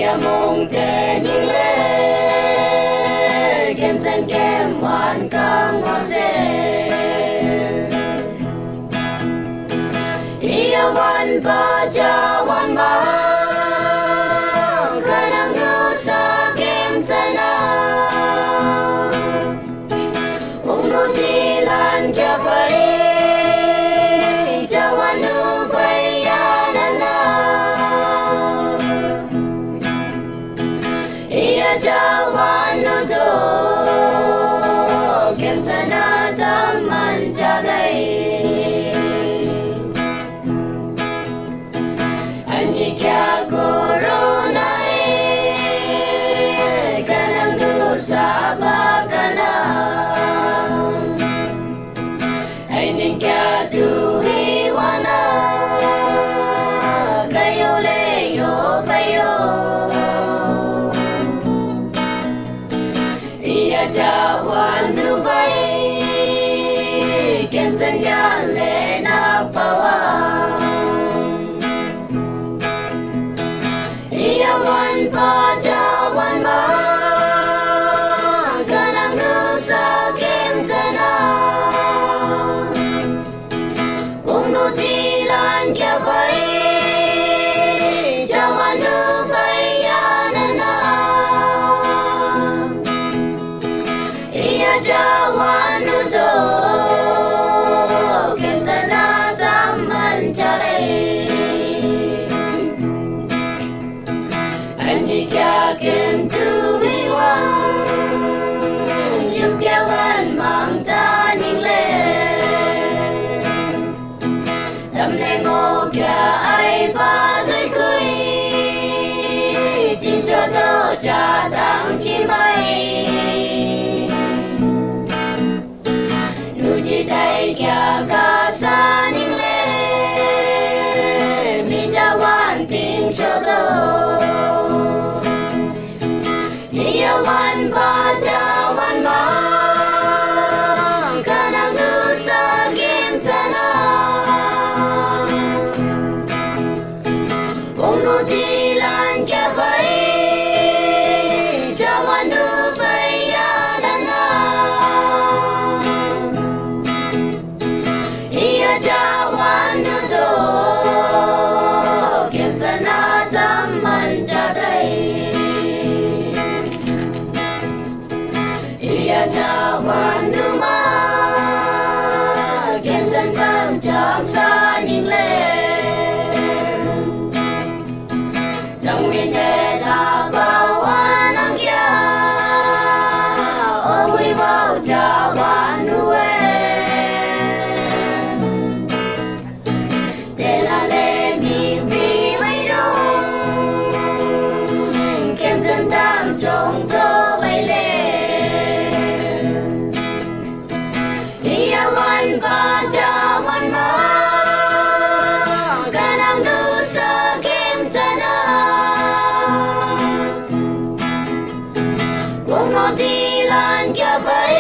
kia mong thế những lệ kem dân kem hoàn ca ngọt dễ yêu văn ba cha văn ba khả năng yêu xa kem dân à ung nô ti lan kia bay cha văn nu bay ya na na ia cha văn nu do kem dân à tâm man cha đây kia corona kanang dusa ba kanang ay ning kia tu hiwana kayo leyo payo iya jawan Dubai kem san ya le na pawa wan pa cha wan ma kanang nu sa kem sana ung nu ti lan kia bay cha wan nu bay ya na na iya cha wan nu do kem sana tam man cha đây kia kem tu vi wan yếm kia wan mang ta những lệ tâm này ngô kia ai ba dưới cưới tin cho tao cha đang chim bay nu chỉ tay kia ca sa những lệ mi cha wan tin cho tao wan ba cha wan ma kanang nu sa kem sana ung nu ti lan kia bay cha wan nu bay ya na na iya cha wan nu do kem sana tam man cha đây ia cha wan nu ma kem dân tam chạm xa những lệ trong miền đất là bao hoa nắng kia ôi bao cha wan nu để là lệ miền vì mấy đông kem dân tam trong thơ bay lên wan ba cha wan ma kanang nu sa kem sana ung nu ti lan kia bay